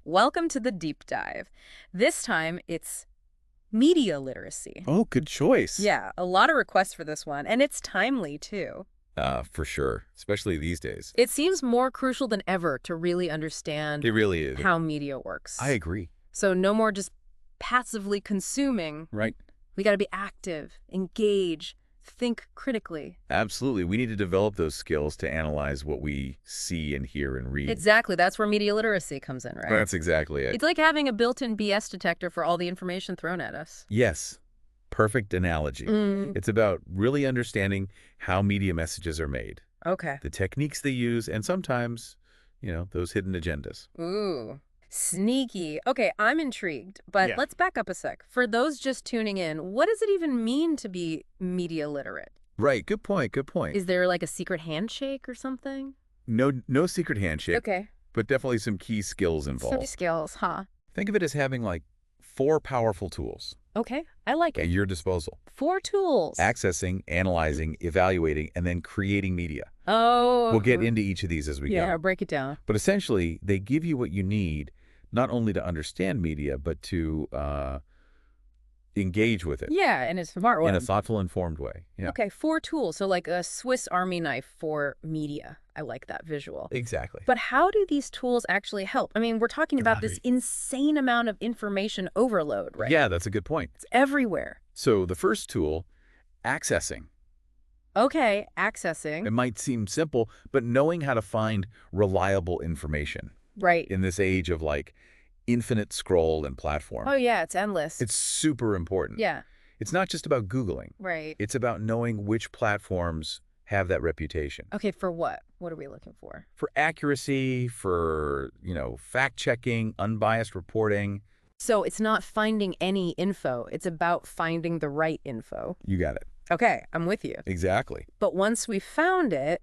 Welcome to the deep dive. This time it's media literacy. Oh, good choice. Yeah, a lot of requests for this one, and it's timely too. For sure. Especially these days. It seems more crucial than ever to really understand It really is. how media works. I agree. So no more just passively consuming. Right. We got to be active, engage, think critically. Absolutely. We need to develop those skills to analyze what we see and hear and read. Exactly. That's where media literacy comes in, right? That's exactly it. It's like having a built-in BS detector for all the information thrown at us. Yes. Perfect analogy. It's about really understanding how media messages are made, Okay. the techniques they use, and sometimes, those hidden agendas. Ooh, sneaky. Okay, I'm intrigued, but Yeah. let's back up a sec. For those just tuning in, what does it even mean to be media literate? Right. Good point. Good point. Is there like a secret handshake or something? No secret handshake, Okay. but definitely some key skills Some involved. skills, huh? Think of it as having like 4 powerful tools Okay, I like at it. your disposal. 4 tools. Accessing, analyzing, evaluating, and then creating media. Oh. We'll get into each of these as we Yeah, go. break it down. But essentially, they give you what you need, not only to understand media, but to engage with it Yeah, and it's smart in one. a thoughtful, informed way. Yeah, Okay, 4 tools. So like a Swiss Army knife for media. I like that visual. exactly. But how do these tools actually help? I mean, we're talking about this Right. insane amount of information overload, right? Yeah, that's a good point. It's everywhere. So the first tool, accessing. Okay, accessing. It might seem simple, but knowing how to find reliable information Right. in this age of like infinite scroll and platform. Oh, yeah, it's endless. It's super important. Yeah, It's not just about Googling. right. It's about knowing which platforms have that reputation. Okay, for what? What are we looking for? For accuracy, for, fact-checking, unbiased reporting. So it's not finding any info. It's about finding the right info. You got it. Okay, I'm with you. Exactly. But once we found it,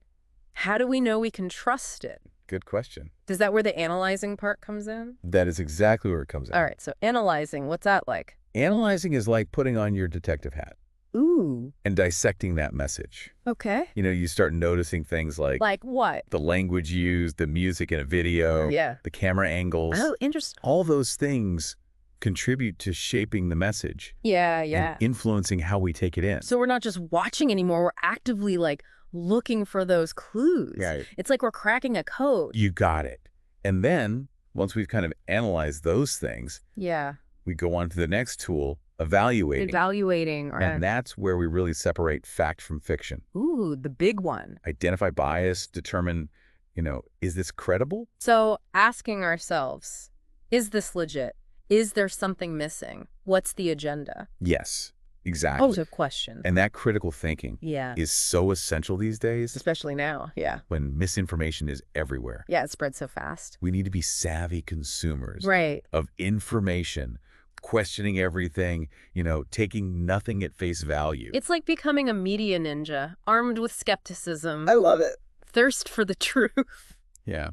how do we know we can trust it? Good question. Is that where the analyzing part comes in? That is exactly where it comes in. All right, so analyzing, what's that like? Analyzing is like putting on your detective hat Ooh. and dissecting that message. Okay. You start noticing things like Like what? the language used, the music in a video, Yeah. the camera angles. Oh, interesting. All those things contribute to shaping the message Yeah, and influencing how we take it in. So we're not just watching anymore. We're actively like looking for those clues. Right. It's like we're cracking a code. You got it. And then once we've kind of analyzed those things, Yeah. we go on to the next tool, evaluating. Evaluating. Or, And that's where we really separate fact from fiction. ooh, the big one. Identify bias, determine, is this credible? So asking ourselves, is this legit? Is there something missing? What's the agenda? Yes, exactly. Oh, it's a question. And that critical thinking Yeah. is so essential these days Especially now. Yeah. when misinformation is everywhere. Yeah, it spreads so fast. We need to be savvy consumers Right. of information, questioning everything, taking nothing at face value. It's like becoming a media ninja, armed with skepticism, love it. thirst for the truth. Yeah.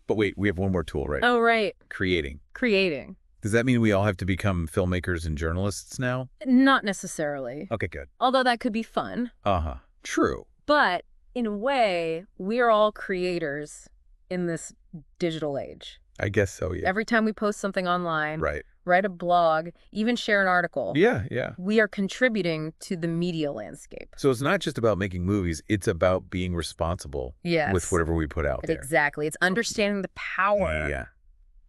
But wait, we have one more tool, right? Oh, right. Creating. Creating. Does that mean we all have to become filmmakers and journalists now? Not necessarily. Okay, good. Although that could be fun. Uh-huh. True. But in a way, we're all creators in this digital age. I guess so, yeah. Every time we post something online, Right. write a blog, even share an article, Yeah. we are contributing to the media landscape. So it's not just about making movies, it's about being responsible Yes. with whatever we put out there. Exactly. It's understanding the power Yeah.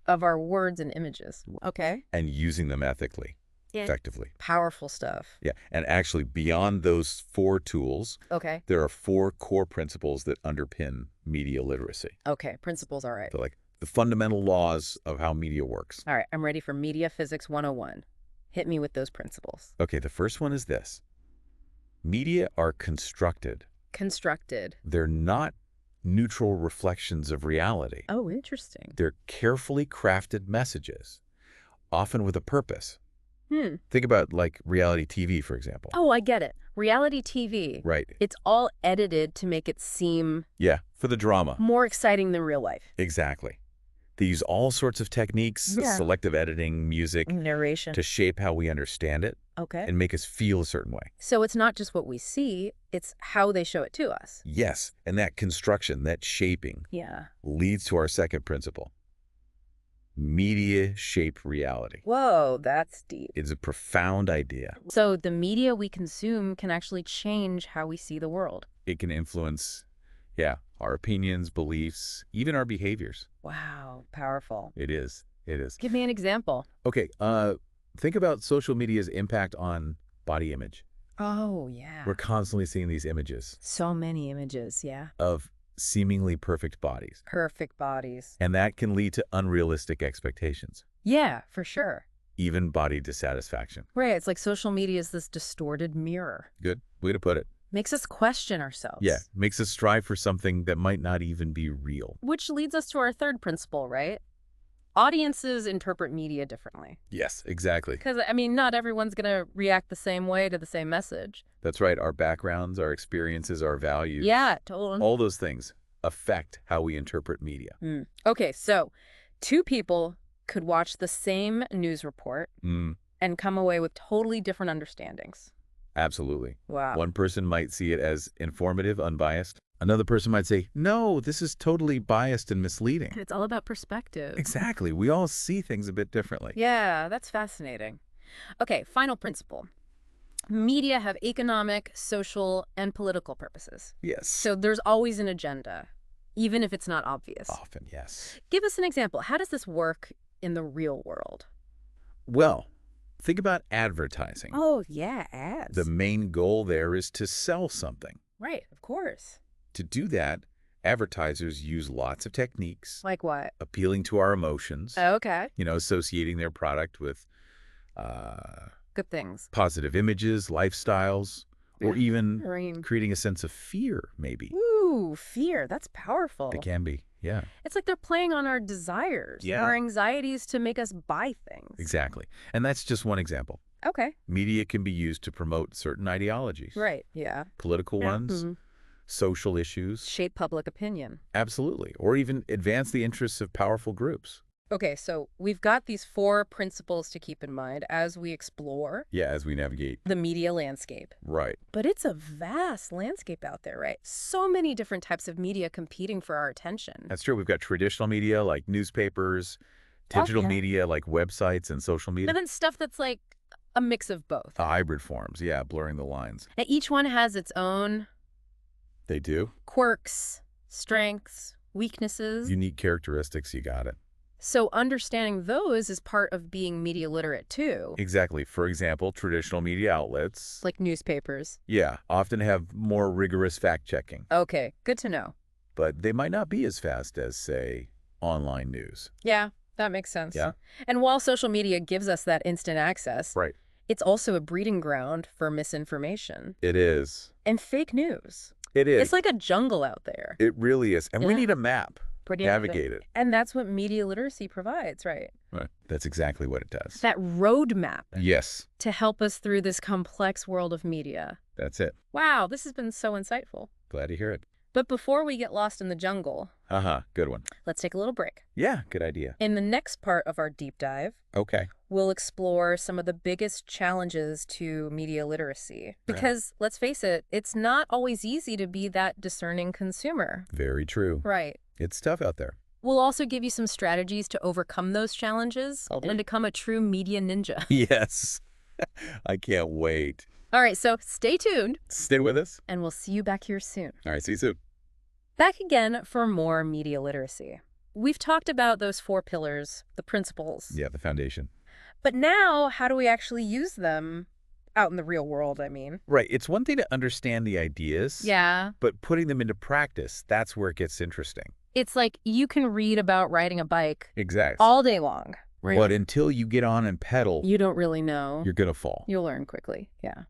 of our words and images. Okay. And using them ethically, Yeah. effectively. Powerful stuff. Yeah. And actually, beyond those 4 tools, Okay. there are 4 core principles that underpin media literacy. Okay. Principles. All right. They're like the fundamental laws of how media works. All right. I'm ready for Media Physics 101. Hit me with those principles. Okay, the first one is this. Media are constructed. Constructed. They're not neutral reflections of reality. Oh, interesting. They're carefully crafted messages, often with a purpose. Hmm. Think about like reality TV, for example. Oh, I get it. Reality TV. Right. It's all edited to make it seem Yeah, for the drama. more exciting than real life. Exactly. They use all sorts of techniques, Yeah. selective editing, music, Narration. to shape how we understand it Okay. and make us feel a certain way. So it's not just what we see, it's how they show it to us. Yes, and that construction, that shaping, Yeah. leads to our second principle. Media shape reality. Whoa, that's deep. It's a profound idea. So the media we consume can actually change how we see the world. It can influence, yeah, our opinions, beliefs, even our behaviors. Wow, powerful. It is. It is. Give me an example. Okay, think about social media's impact on body image. Oh, yeah. We're constantly seeing these images So many images, yeah. of seemingly perfect bodies. Perfect bodies. And that can lead to unrealistic expectations, Yeah, for sure. even body dissatisfaction. Right, it's like social media is this distorted mirror. Good way to put it. Makes us question ourselves. Yeah, makes us strive for something that might not even be real. Which leads us to our third principle, right? Audiences interpret media differently. Yes, exactly. Because, I mean, not everyone's going to react the same way to the same message. That's right. Our backgrounds, our experiences, our values. Yeah, totally. All those things affect how we interpret media. Okay, so two people could watch the same news report and come away with totally different understandings. Absolutely. Wow. One person might see it as informative, unbiased. Another person might say, no, this is totally biased and misleading. It's all about perspective. Exactly. We all see things a bit differently. Yeah, that's fascinating. Okay, final principle. Media have economic, social, and political purposes. Yes. So there's always an agenda, even if it's not obvious. Often, yes. Give us an example. How does this work in the real world? Well, think about advertising. Oh, yeah, ads. The main goal there is to sell something. Right, of course. To do that, advertisers use lots of techniques, Like what? appealing to our emotions, Okay. associating their product with Good things. positive images, lifestyles, or even I mean, creating a sense of fear, maybe. ooh, fear. That's powerful. It can be, yeah. It's like they're playing on our desires, Yeah. our anxieties to make us buy things. Exactly. And that's just one example. Okay. Media can be used to promote certain ideologies. Right, yeah. Political ones, Mhm. social issues. Shape public opinion. Absolutely. Or even advance the interests of powerful groups. Okay, so we've got these 4 principles to keep in mind as we explore Yeah, as we navigate. the media landscape. Right. But it's a vast landscape out there, right? So many different types of media competing for our attention. That's true. We've got traditional media like newspapers, digital Okay. media like websites and social media. And then stuff that's like a mix of both. Hybrid forms, yeah, blurring the lines. And each one has its own They do. quirks, strengths, weaknesses. Unique characteristics, you got it. So understanding those is part of being media literate too. Exactly. For example, traditional media outlets, Like newspapers. yeah, often have more rigorous fact-checking, Okay, good to know. but they might not be as fast as, say, online news. Yeah, that makes sense. Yeah. And while social media gives us that instant access, Right. it's also a breeding ground for misinformation It is. and fake news. It is. It's like a jungle out there. It really is. And we Yeah. need a map. Pretty Navigate it. And that's what media literacy provides, right? Right. That's exactly what it does. That roadmap Yes, to help us through this complex world of media. that's it. Wow, this has been so insightful. Glad to hear it. But before we get lost in the jungle, Good one. let's take a little break. Yeah, good idea. In the next part of our deep dive, Okay. we'll explore some of the biggest challenges to media literacy. Because, let's face it, it's not always easy to be that discerning consumer. Very true. Right. It's tough out there. We'll also give you some strategies to overcome those challenges Lovely. and become a true media ninja. Yes. I can't wait. All right, so stay tuned, Stay with us. and we'll see you back here soon. All right, see you soon. Back again for more media literacy. We've talked about those 4 pillars, the principles. Yeah, the foundation. But now, how do we actually use them out in the real world, I mean? Right. It's one thing to understand the ideas. Yeah. But putting them into practice, that's where it gets interesting. It's like you can read about riding a bike Exactly. all day long. But until you get on and pedal, You don't really know. you're going to fall. You'll learn quickly. Yeah.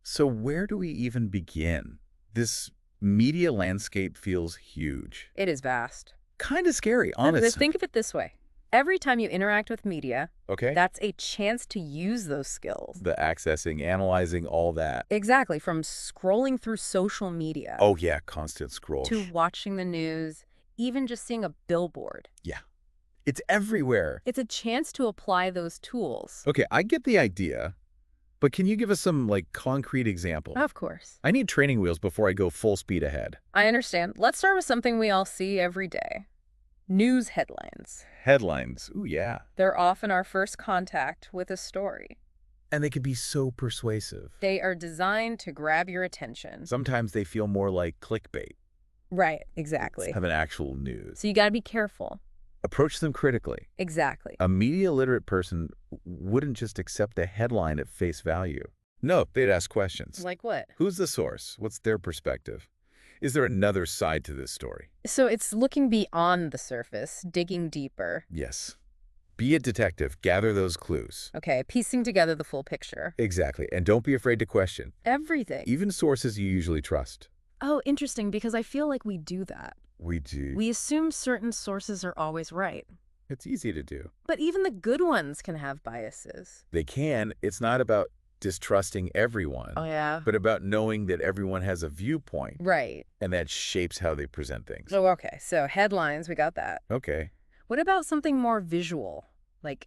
So where do we even begin? This media landscape feels huge. It is vast. Kind of scary, Now, honestly. think of it this way. Every time you interact with media, Okay. that's a chance to use those skills. The accessing, analyzing, all that. Exactly. From scrolling through social media Oh, yeah, constant scroll. to watching the news, even just seeing a billboard. Yeah. It's everywhere. It's a chance to apply those tools. Okay, I get the idea, but can you give us some, concrete example? Of course. I need training wheels before I go full speed ahead. I understand. Let's start with something we all see every day. News headlines. Headlines. Ooh, yeah. They're often our first contact with a story. And they can be so persuasive. They are designed to grab your attention. Sometimes they feel more like clickbait Right, exactly. than actual news. So you got to be careful. Approach them critically. Exactly. A media-literate person wouldn't just accept a headline at face value. No, they'd ask questions. Like what? Who's the source? What's their perspective? Is there another side to this story? So it's looking beyond the surface, digging deeper. Yes. Be a detective. Gather those clues. Okay, piecing together the full picture. Exactly. And don't be afraid to question. Everything. Even sources you usually trust. Oh, interesting, because I feel like we do that. We do. We assume certain sources are always right. It's easy to do. But even the good ones can have biases. They can. It's not about distrusting everyone, Oh, yeah? but about knowing that everyone has a viewpoint, Right. and that shapes how they present things. Oh, okay. So headlines, we got that. Okay. What about something more visual, like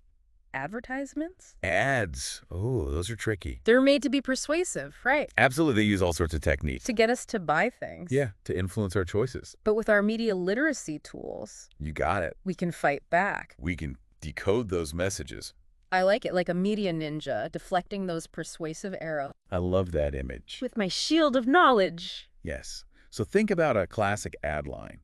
advertisements? Ads. Oh, those are tricky. They're made to be persuasive, right? Absolutely, they use all sorts of techniques. To get us to buy things. Yeah, to influence our choices. But with our media literacy tools, You got it. we can fight back. We can decode those messages. I like it, like a media ninja, deflecting those persuasive arrows I love that image. with my shield of knowledge. Yes. So think about a classic ad line.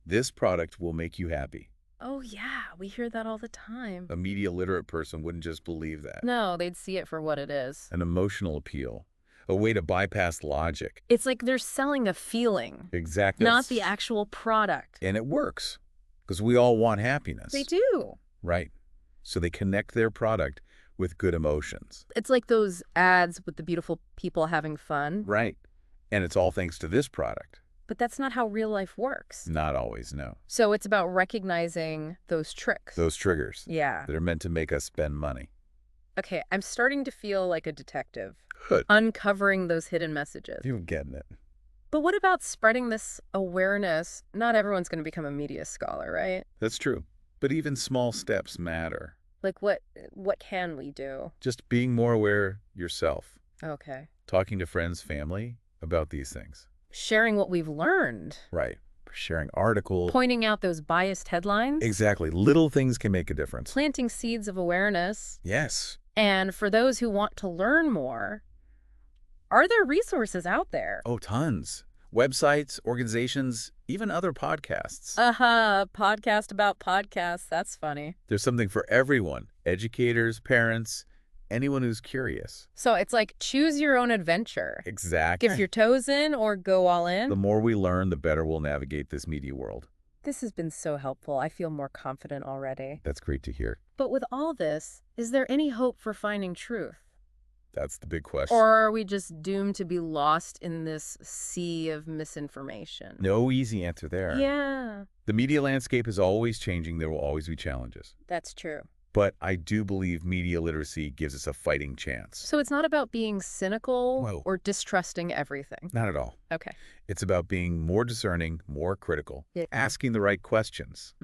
This product will make you happy. Oh, yeah, we hear that all the time. A media literate person wouldn't just believe that. No, they'd see it for what it is. An emotional appeal. A way to bypass logic. It's like they're selling a feeling, Exactly. not the actual product. And it works. Because we all want happiness. They do. Right. So they connect their product with good emotions. It's like those ads with the beautiful people having fun. Right. And it's all thanks to this product. But that's not how real life works. Not always, no. So it's about recognizing those tricks. Those triggers Yeah. that are meant to make us spend money. Okay, I'm starting to feel like a detective, Good. uncovering those hidden messages. You're getting it. But what about spreading this awareness? Not everyone's going to become a media scholar, right? That's true. But even small steps matter. Like what can we do? Just being more aware yourself. Okay. Talking to friends, family about these things. Sharing what we've learned. Right. Sharing articles. Pointing out those biased headlines. Exactly. Little things can make a difference. Planting seeds of awareness. Yes. And for those who want to learn more, are there resources out there? Oh, tons. Websites, organizations, even other podcasts. Podcast about podcasts. That's funny. There's something for everyone. Educators, parents, anyone who's curious. So it's like choose your own adventure. Exactly. Dip your toes in or go all in. The more we learn, the better we'll navigate this media world. This has been so helpful. I feel more confident already. That's great to hear. But with all this, is there any hope for finding truth? That's the big question. Or are we just doomed to be lost in this sea of misinformation? No easy answer there. Yeah, The media landscape is always changing. There will always be challenges. that's true. But I do believe media literacy gives us a fighting chance. So it's not about being cynical Whoa. or distrusting everything. Not at all. Okay. It's about being more discerning, more critical, Yeah. asking the right questions,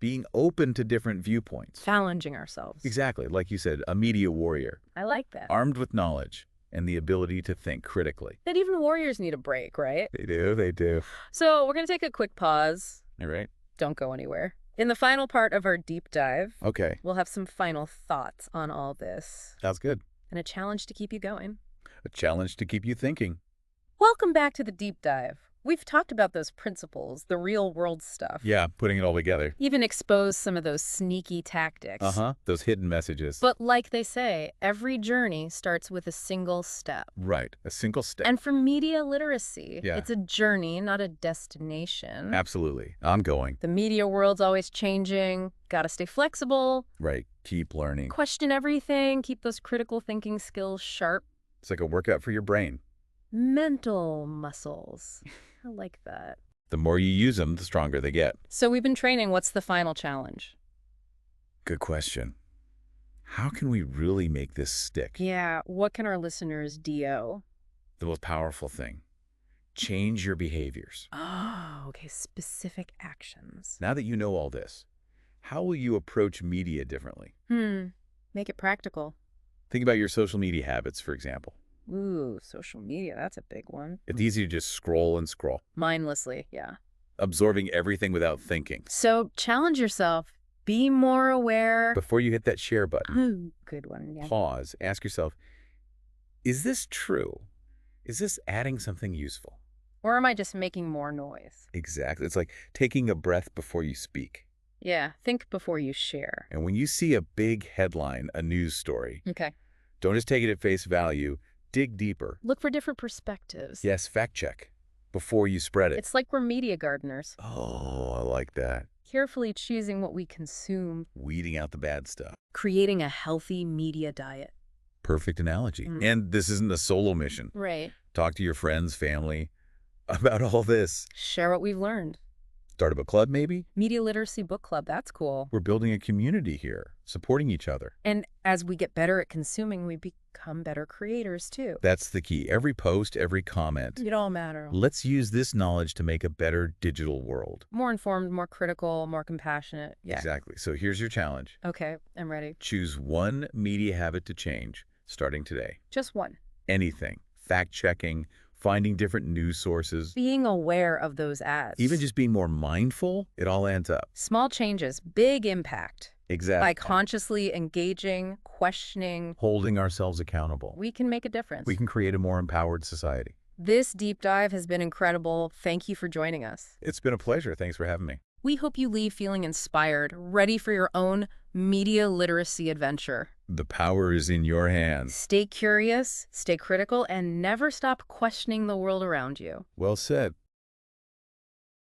being open to different viewpoints. Challenging ourselves. Exactly. Like you said, a media warrior, I like that. armed with knowledge and the ability to think critically. That even warriors need a break, right? They do. They do. So we're going to take a quick pause. All right. Don't go anywhere. In the final part of our deep dive, Okay. we'll have some final thoughts on all this Sounds good. and a challenge to keep you going. A challenge to keep you thinking. Welcome back to the deep dive. We've talked about those principles, the real world stuff. Yeah, putting it all together. Even exposed some of those sneaky tactics. Uh-huh. Those hidden messages. But like they say, every journey starts with a single step. Right. A single step. And for media literacy, Yeah. it's a journey, not a destination. Absolutely. I'm going. The media world's always changing. Gotta stay flexible, Right. Keep learning. question everything, keep those critical thinking skills sharp. It's like a workout for your brain. Mental muscles. I like that. The more you use them, the stronger they get. So we've been training. What's the final challenge? Good question. How can we really make this stick? Yeah, what can our listeners do? The most powerful thing. Change your behaviors. Oh, okay, specific actions. Now that you know all this, how will you approach media differently? Make it practical. Think about your social media habits, for example. Ooh, social media, that's a big one. It's easy to just scroll and scroll. Mindlessly, yeah. absorbing everything without thinking. So challenge yourself. Be more aware. Before you hit that share button, Ooh, good one. Yeah. pause, ask yourself, is this true? Is this adding something useful? Or am I just making more noise? Exactly. It's like taking a breath before you speak. Yeah, think before you share. And when you see a big headline, a news story, Okay. don't just take it at face value. Dig deeper. Look for different perspectives. Yes, fact check before you spread it. It's like we're media gardeners, Oh, I like that. carefully choosing what we consume, Weeding out the bad stuff. creating a healthy media diet. Perfect analogy. Mm. And this isn't a solo mission. Right. Talk to your friends, family about all this. Share what we've learned. Start up a club, maybe? Media Literacy Book Club, that's cool. We're building a community here, supporting each other. And as we get better at consuming, we become better creators too. That's the key. Every post, every comment. It all matters. Let's use this knowledge to make a better digital world. More informed, more critical, more compassionate. Yeah. Exactly. So here's your challenge. Okay, I'm ready. Choose one media habit to change, starting today. Just one. Anything. Fact-checking, finding different news sources. Being aware of those ads. Even just being more mindful, it all adds up. small changes, big impact. Exactly. By consciously engaging, questioning, Holding ourselves accountable. we can make a difference. We can create a more empowered society. This deep dive has been incredible. Thank you for joining us. It's been a pleasure. Thanks for having me. We hope you leave feeling inspired, ready for your own media literacy adventure. The power is in your hands. Stay curious, stay critical, and never stop questioning the world around you. Well said.